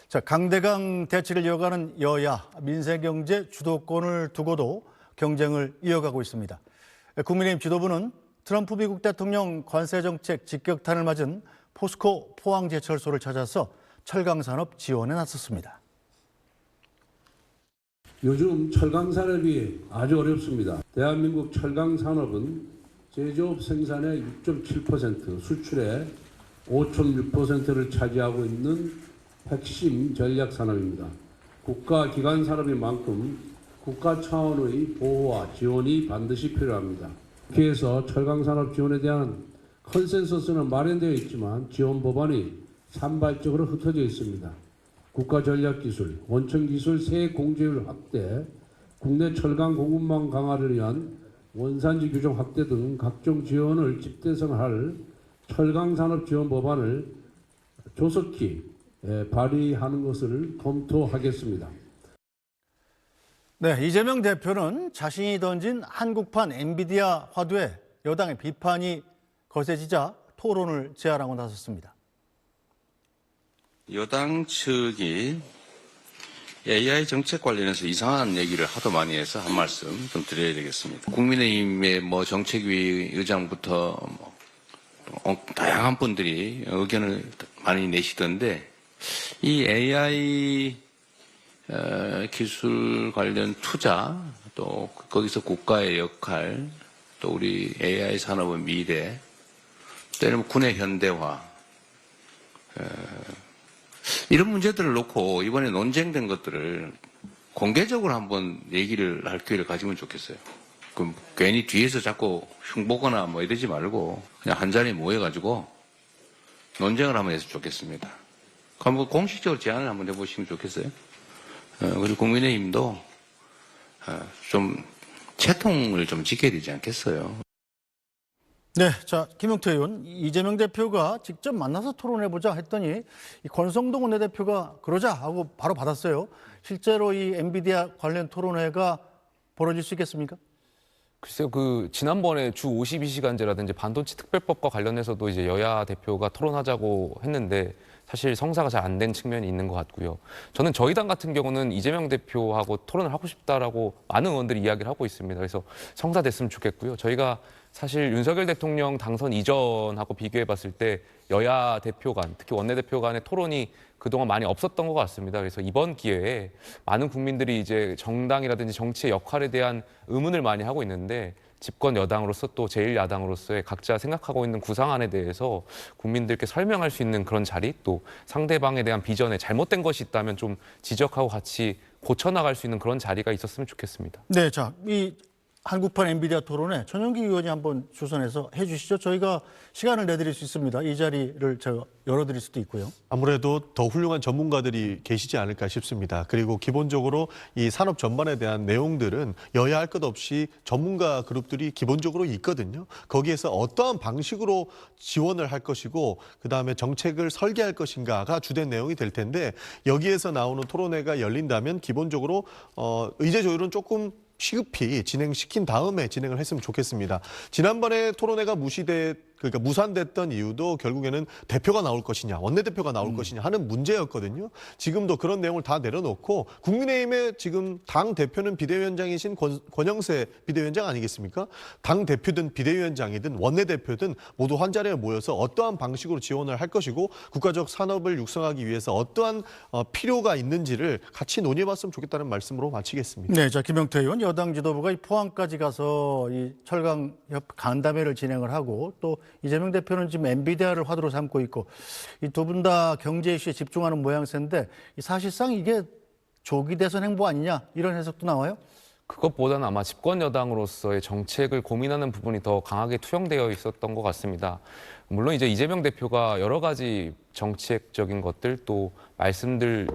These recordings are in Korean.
자, 강대강 대치를 이어가는 여야, 민생경제 주도권을 두고도 경쟁을 이어가고 있습니다. 국민의힘 지도부는 트럼프 미국 대통령 관세정책 직격탄을 맞은 포스코 포항제철소를 찾아서 철강산업 지원에 나섰습니다. 요즘 철강산업이 아주 어렵습니다. 대한민국 철강산업은 제조업 생산의 6.7%, 수출의 5.6%를 차지하고 있는 핵심 전략 산업입니다. 국가 기관 산업인 만큼 국가 차원의 보호와 지원이 반드시 필요합니다. 국회에서 철강산업 지원에 대한 컨센서스는 마련되어 있지만 지원 법안이 산발적으로 흩어져 있습니다. 국가 전략 기술, 원천 기술 세 공제율 확대, 국내 철강 공급망 강화를 위한 원산지 규정 확대 등 각종 지원을 집대성할 철강산업 지원 법안을 조속히 발의하는 것을 검토하겠습니다. 네, 이재명 대표는 자신이 던진 한국판 엔비디아 화두에 여당의 비판이 거세지자 토론을 제안하고 나섰습니다. 여당 측이 AI 정책 관련해서 이상한 얘기를 하도 많이 해서 한 말씀 좀 드려야 되겠습니다. 국민의힘의 정책위 의장부터 다양한 분들이 의견을 많이 내시던데 이 AI 기술 관련 투자, 또 거기서 국가의 역할, 또 우리 AI 산업의 미래, 때로는 군의 현대화, 이런 문제들을 놓고 이번에 논쟁된 것들을 공개적으로 한번 얘기를 할 기회를 가지면 좋겠어요. 그럼 괜히 뒤에서 자꾸 흉보거나 뭐 이러지 말고 그냥 한자리에 모여가지고 논쟁을 한번 했으면 좋겠습니다. 한번 공식적으로 제안을 한번 해보시면 좋겠어요. 그리고 국민의힘도 좀 채통을 좀 지켜야 되지 않겠어요. 네, 자, 김용태 의원, 이재명 대표가 직접 만나서 토론해보자 했더니 이 권성동 원내대표가 그러자 하고 바로 받았어요. 실제로 이 엔비디아 관련 토론회가 벌어질 수 있겠습니까? 글쎄요, 지난번에 주 52시간제라든지 반도체 특별법과 관련해서도 이제 여야 대표가 토론하자고 했는데 사실 성사가 잘 안 된 측면이 있는 것 같고요. 저는 저희 당 같은 경우는 이재명 대표하고 토론을 하고 싶다라고 많은 의원들이 이야기를 하고 있습니다. 그래서 성사됐으면 좋겠고요. 저희가 사실 윤석열 대통령 당선 이전하고 비교해 봤을 때 여야 대표 간, 특히 원내대표 간의 토론이 그동안 많이 없었던 것 같습니다. 그래서 이번 기회에 많은 국민들이 이제 정당이라든지 정치의 역할에 대한 의문을 많이 하고 있는데 집권 여당으로서 또 제1야당으로서의 각자 생각하고 있는 구상안에 대해서 국민들께 설명할 수 있는 그런 자리, 또 상대방에 대한 비전에 잘못된 것이 있다면 좀 지적하고 같이 고쳐나갈 수 있는 그런 자리가 있었으면 좋겠습니다. 네, 자, 이 한국판 엔비디아 토론회 전용기 의원이 한번 주선해서 해주시죠. 저희가 시간을 내드릴 수 있습니다. 이 자리를 제가 열어드릴 수도 있고요. 아무래도 더 훌륭한 전문가들이 계시지 않을까 싶습니다. 그리고 기본적으로 이 산업 전반에 대한 내용들은 여야 할 것 없이 전문가 그룹들이 기본적으로 있거든요. 거기에서 어떠한 방식으로 지원을 할 것이고 그다음에 정책을 설계할 것인가가 주된 내용이 될 텐데 여기에서 나오는 토론회가 열린다면 기본적으로 의제 조율은 조금 시급히 진행시킨 다음에 진행을 했으면 좋겠습니다. 지난번에 토론회가 그러니까 무산됐던 이유도 결국에는 대표가 나올 것이냐, 원내대표가 나올 것이냐 하는 문제였거든요. 지금도 그런 내용을 다 내려놓고 국민의힘의 지금 당 대표는 비대위원장이신 권영세 비대위원장 아니겠습니까? 당 대표든 비대위원장이든 원내대표든 모두 한 자리에 모여서 어떠한 방식으로 지원을 할 것이고 국가적 산업을 육성하기 위해서 어떠한 필요가 있는지를 같이 논의해봤으면 좋겠다는 말씀으로 마치겠습니다. 네, 자, 김용태 의원, 여당 지도부가 이 포항까지 가서 이 철강 간담회를 진행을 하고 또 이재명 대표는 지금 엔비디아를 화두로 삼고 있고 이 두 분 다 경제 이슈에 집중하는 모양새인데 사실상 이게 조기 대선 행보 아니냐 이런 해석도 나와요? 그것보다는 아마 집권 여당으로서의 정책을 고민하는 부분이 더 강하게 투영되어 있었던 것 같습니다. 물론 이제 이재명 대표가 여러 가지 정책적인 것들 또 말씀들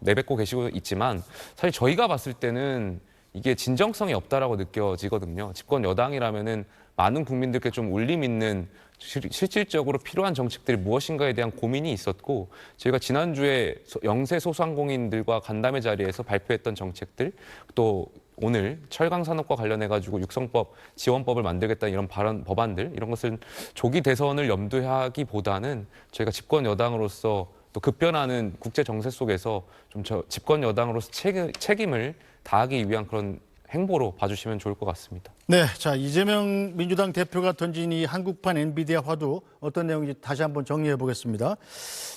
내뱉고 계시고 있지만 사실 저희가 봤을 때는 이게 진정성이 없다라고 느껴지거든요. 집권 여당이라면은 많은 국민들께 좀 울림 있는 실질적으로 필요한 정책들이 무엇인가에 대한 고민이 있었고 저희가 지난주에 영세 소상공인들과 간담회 자리에서 발표했던 정책들 또 오늘 철강 산업과 관련해가지고 육성법, 지원법을 만들겠다는 이런 법안들 이런 것은 조기 대선을 염두하기보다는 저희가 집권 여당으로서 또 급변하는 국제 정세 속에서 좀 집권 여당으로서 책임을 다하기 위한 그런 행보로 봐주시면 좋을 것 같습니다. 네, 자 이재명 민주당 대표가 던진 이 한국판 엔비디아 화두 어떤 내용인지 다시 한번 정리해 보겠습니다.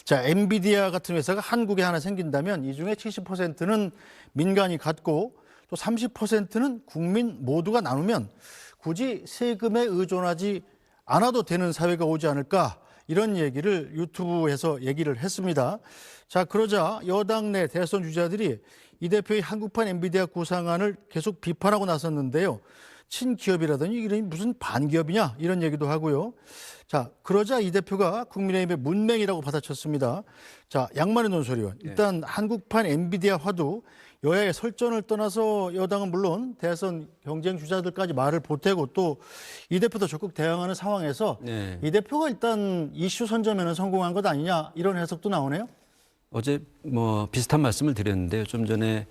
자, 엔비디아 같은 회사가 한국에 하나 생긴다면 이 중에 70%는 민간이 갖고 또 30%는 국민 모두가 나누면 굳이 세금에 의존하지 않아도 되는 사회가 오지 않을까, 이런 얘기를 유튜브에서 얘기를 했습니다. 자, 그러자 여당 내 대선 주자들이 이 대표의 한국판 엔비디아 구상안을 계속 비판하고 나섰는데요. 친기업이라더니 이름이 무슨 반기업이냐, 이런 얘기도 하고요. 자, 그러자 이 대표가 국민의힘의 문맹이라고 받아쳤습니다. 자, 양만희 논설위원, 일단 한국판 엔비디아 화두 여야의 설전을 떠나서 여당은 물론 대선 경쟁 주자들까지 말을 보태고 또 이 대표도 적극 대응하는 상황에서 이 대표가 일단 이슈 선점에는 성공한 것 아니냐, 이런 해석도 나오네요. 어제 뭐 비슷한 말씀을 드렸는데요. 좀 전에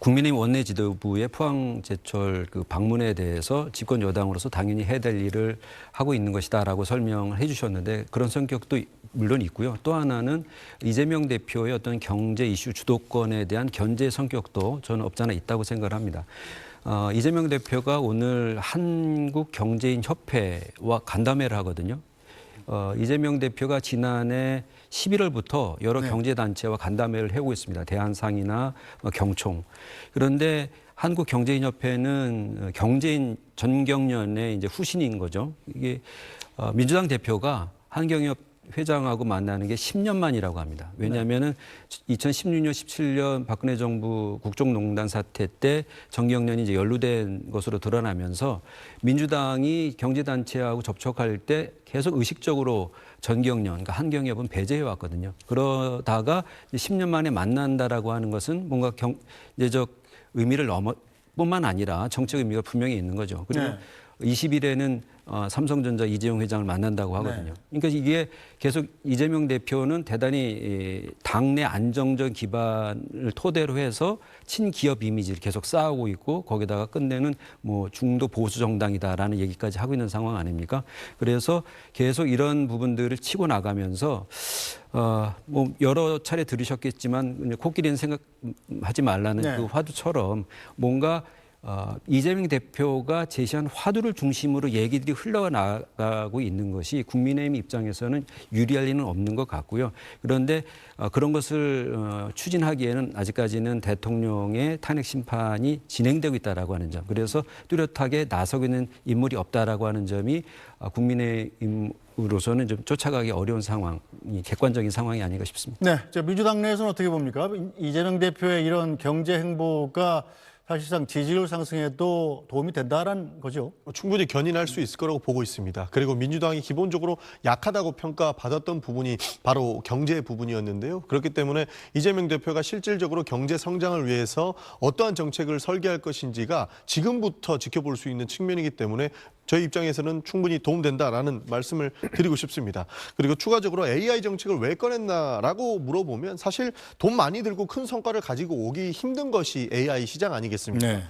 국민의힘 원내 지도부의 포항제철 그 방문에 대해서 집권 여당으로서 당연히 해야 될 일을 하고 있는 것이다라고 설명을 해주셨는데, 그런 성격도 물론 있고요. 또 하나는 이재명 대표의 어떤 경제 이슈 주도권에 대한 견제 성격도 저는 없지 않아 있다고 생각을 합니다. 이재명 대표가 오늘 한국경제인협회와 간담회를 하거든요. 이재명 대표가 지난해 11월부터 여러 경제단체와 간담회를 하고 있습니다. 대한상이나 경총. 그런데 한국경제인협회는 경제인 전경련의 이제 후신인 거죠. 이게 민주당 대표가 한경협 회장하고 만나는 게 10년 만이라고 합니다. 왜냐하면은 2016년, 17년 박근혜 정부 국정농단 사태 때 전경련이 이제 연루된 것으로 드러나면서 민주당이 경제단체하고 접촉할 때 계속 의식적으로 전경련, 그러니까 한경협은 배제해 왔거든요. 그러다가 10년 만에 만난다라고 하는 것은 뭔가 경제적 의미를 뿐만 아니라 정책 의미가 분명히 있는 거죠. 그리고 20일에는 삼성전자 이재용 회장을 만난다고 하거든요. 그러니까 이게 계속 이재명 대표는 대단히 당내 안정적 기반을 토대로 해서 친기업 이미지를 계속 쌓아오고 있고, 거기다가 끝내는 뭐 중도 보수 정당이다라는 얘기까지 하고 있는 상황 아닙니까? 그래서 계속 이런 부분들을 치고 나가면서 뭐 여러 차례 들으셨겠지만 코끼리는 생각하지 말라는 그 화두처럼 뭔가 이재명 대표가 제시한 화두를 중심으로 얘기들이 흘러나가고 있는 것이 국민의힘 입장에서는 유리할 리는 없는 것 같고요. 그런데 그런 것을 추진하기에는 아직까지는 대통령의 탄핵 심판이 진행되고 있다라고 하는 점, 그래서 뚜렷하게 나서고 있는 인물이 없다라고 하는 점이 국민의힘으로서는 좀 쫓아가기 어려운 상황이, 객관적인 상황이 아닌가 싶습니다. 네, 민주당 내에서는 어떻게 봅니까? 이재명 대표의 이런 경제 행보가 사실상 지지율 상승에도 도움이 된다는 거죠. 충분히 견인할 수 있을 거라고 보고 있습니다. 그리고 민주당이 기본적으로 약하다고 평가받았던 부분이 바로 경제 부분이었는데요. 그렇기 때문에 이재명 대표가 실질적으로 경제 성장을 위해서 어떠한 정책을 설계할 것인지가 지금부터 지켜볼 수 있는 측면이기 때문에 저희 입장에서는 충분히 도움된다라는 말씀을 드리고 싶습니다. 그리고 추가적으로 AI 정책을 왜 꺼냈나라고 물어보면 사실 돈 많이 들고 큰 성과를 가지고 오기 힘든 것이 AI 시장 아니겠습니까? 네.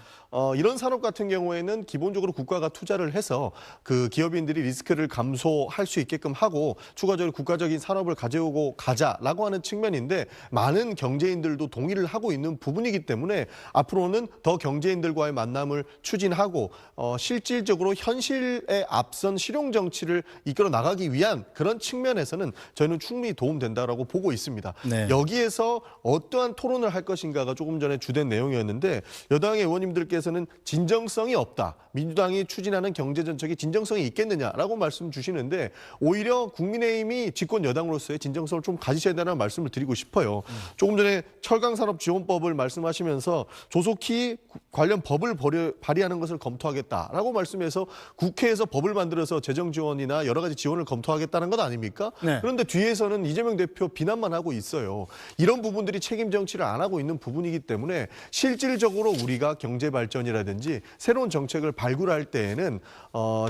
이런 산업 같은 경우에는 기본적으로 국가가 투자를 해서 그 기업인들이 리스크를 감소할 수 있게끔 하고 추가적으로 국가적인 산업을 가져오고 가자라고 하는 측면인데, 많은 경제인들도 동의를 하고 있는 부분이기 때문에 앞으로는 더 경제인들과의 만남을 추진하고 실질적으로 현실에 앞선 실용 정치를 이끌어 나가기 위한 그런 측면에서는 저희는 충분히 도움된다라고 보고 있습니다. 네. 여기에서 어떠한 토론을 할 것인가가 조금 전에 주된 내용이었는데, 여당의 의원님들께서는 진정성이 없다, 민주당이 추진하는 경제 정책이 진정성이 있겠느냐라고 말씀 주시는데, 오히려 국민의힘이 집권 여당으로서의 진정성을 좀 가지셔야 된다는 말씀을 드리고 싶어요. 조금 전에 철강산업지원법을 말씀하시면서 조속히 관련 법을 발의하는 것을 검토하겠다라고 말씀해서 국회에서 법을 만들어서 재정 지원이나 여러 가지 지원을 검토하겠다는 것 아닙니까? 네. 그런데 뒤에서는 이재명 대표 비난만 하고 있어요. 이런 부분들이 책임 정치를 안 하고 있는 부분이기 때문에 실질적으로 우리가 경제 발전이라든지 새로운 정책을 발굴할 때에는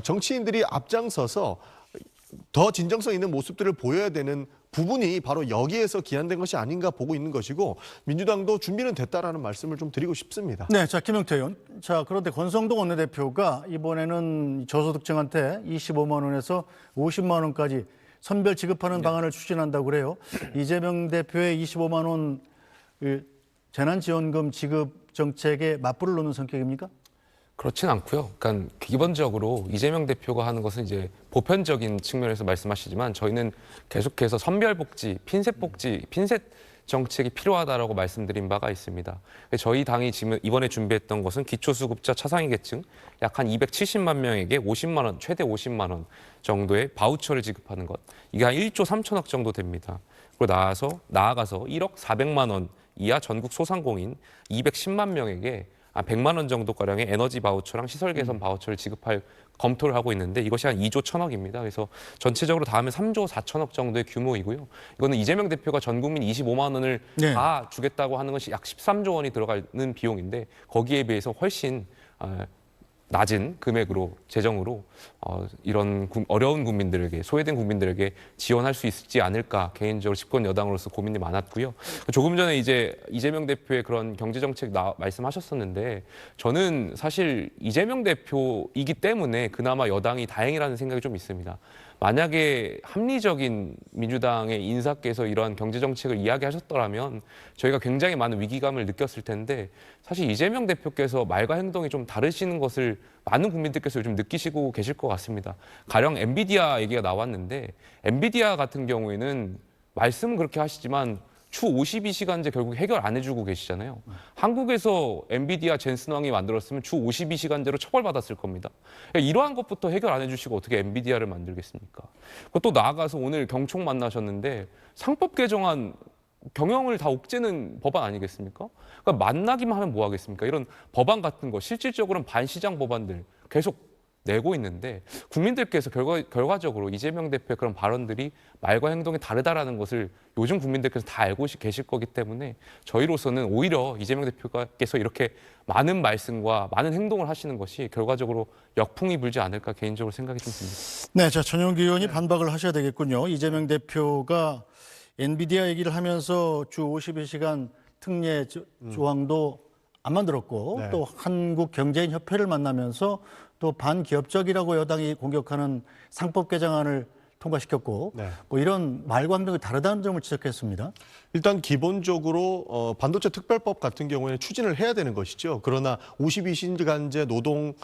정치인들이 앞장서서 더 진정성 있는 모습들을 보여야 되는 부분이 바로 여기에서 기한된 것이 아닌가 보고 있는 것이고, 민주당도 준비는 됐다라는 말씀을 좀 드리고 싶습니다. 네, 자 김영태 의원. 자, 그런데 권성동 원내대표가 이번에는 저소득층한테 25만 원에서 50만 원까지 선별 지급하는 방안을 추진한다고 그래요. 이재명 대표의 25만 원 재난지원금 지급 정책에 맞불을 놓는 성격입니까? 그렇진 않고요. 그러니까 기본적으로 이재명 대표가 하는 것은 이제 보편적인 측면에서 말씀하시지만 저희는 계속해서 선별복지, 핀셋복지, 핀셋 정책이 필요하다라고 말씀드린 바가 있습니다. 저희 당이 지금 이번에 준비했던 것은 기초수급자 차상위 계층 약 한 270만 명에게 50만 원, 최대 50만 원 정도의 바우처를 지급하는 것. 이게 한 1조 3천억 정도 됩니다. 그리고 나아가서 1억 400만 원 이하 전국 소상공인 210만 명에게 100만 원 정도가량의 에너지 바우처랑 시설 개선 바우처를 지급할 검토를 하고 있는데 이것이 한 2조 1천억입니다. 그래서 전체적으로 다 하면 3조 4천억 정도의 규모이고요. 이거는 이재명 대표가 전 국민 25만 원을 네. 다 주겠다고 하는 것이 약 13조 원이 들어가는 비용인데 거기에 비해서 훨씬 낮은 금액으로 재정으로 이런 어려운 국민들에게 소외된 국민들에게 지원할 수 있지 않을까 개인적으로 집권 여당으로서 고민이 많았고요. 조금 전에 이제 이재명 대표의 그런 경제 정책 말씀하셨었는데 저는 사실 이재명 대표이기 때문에 그나마 여당이 다행이라는 생각이 좀 있습니다. 만약에 합리적인 민주당의 인사께서 이러한 경제 정책을 이야기하셨더라면 저희가 굉장히 많은 위기감을 느꼈을 텐데 사실 이재명 대표께서 말과 행동이 좀 다르시는 것을 많은 국민들께서 요즘 느끼시고 계실 것 같습니다. 가령 엔비디아 얘기가 나왔는데 엔비디아 같은 경우에는 말씀은 그렇게 하시지만 주 52시간제 결국 해결 안 해주고 계시잖아요. 한국에서 엔비디아 젠슨 왕이 만들었으면 주 52시간제로 처벌받았을 겁니다. 이러한 것부터 해결 안 해주시고 어떻게 엔비디아를 만들겠습니까? 또 나아가서 오늘 경총 만나셨는데 상법 개정안 경영을 다 옥죄는 법안 아니겠습니까? 그러니까 만나기만 하면 뭐 하겠습니까? 이런 법안 같은 거 실질적으로는 반시장 법안들 계속 내고 있는데 국민들께서 결과적으로 이재명 대표의 그런 발언들이 말과 행동이 다르다라는 것을 요즘 국민들께서 다 알고 계실 거기 때문에 저희로서는 오히려 이재명 대표께서 이렇게 많은 말씀과 많은 행동을 하시는 것이 결과적으로 역풍이 불지 않을까 개인적으로 생각이 좀 듭니다. 네, 자 전용기 의원이 반박을 하셔야 되겠군요. 이재명 대표가 엔비디아 얘기를 하면서 주 52시간 특례 조항도 안 만들었고 네. 또 한국경제인협회를 만나면서 또 반기업적이라고 여당이 공격하는 상법 개정안을 통과시켰고 네. 뭐 이런 말과 행동이 다르다는 점을 지적했습니다. 일단 기본적으로 반도체 특별법 같은 경우에는 추진을 해야 되는 것이죠. 그러나 52시간제 노동을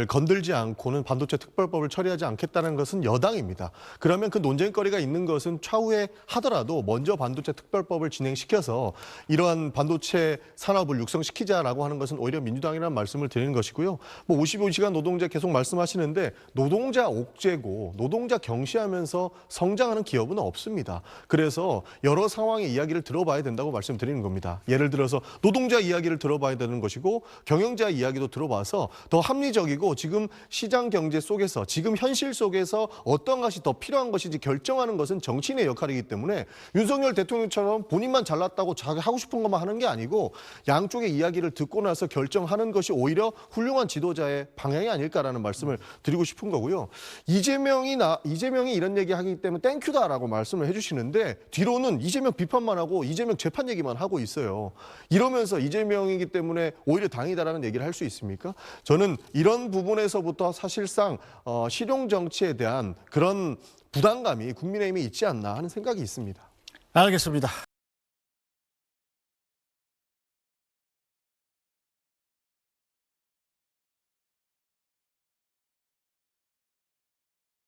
건들지 않고는 반도체 특별법을 처리하지 않겠다는 것은 여당입니다. 그러면 그 논쟁거리가 있는 것은 차후에 하더라도 먼저 반도체 특별법을 진행시켜서 이러한 반도체 산업을 육성시키자라고 하는 것은 오히려 민주당이라는 말씀을 드리는 것이고요. 뭐 55시간 노동제 계속 말씀하시는데 노동자 옥죄고 노동자 경시하면서 성장하는 기업은 없습니다. 그래서 여러 상황의 이야기를 들어봐야 된다고 말씀드리는 겁니다. 예를 들어서 노동자 이야기를 들어봐야 되는 것이고 경영자 이야기도 들어봐서 더 합리적이고 지금 시장 경제 속에서 지금 현실 속에서 어떤 것이 더 필요한 것인지 결정하는 것은 정치인의 역할이기 때문에 윤석열 대통령처럼 본인만 잘났다고 자기 하고 싶은 것만 하는 게 아니고 양쪽의 이야기를 듣고 나서 결정하는 것이 오히려 훌륭한 지도자의 방향이 아닐까라는 말씀을 드리고 싶은 거고요. 이재명이 이런 얘기하기 때문에 땡큐다라고 말씀을 해주시는데 뒤로는 이재명 비판만 하고 이재명 재판 얘기만 하고 있어요. 이러면서 이재명이기 때문에 오히려 당이다라는 얘기를 할 수 있습니까? 저는 이런 부분에서부터 사실상 실용 정치에 대한 그런 부담감이 국민의힘에 있지 않나 하는 생각이 있습니다. 알겠습니다.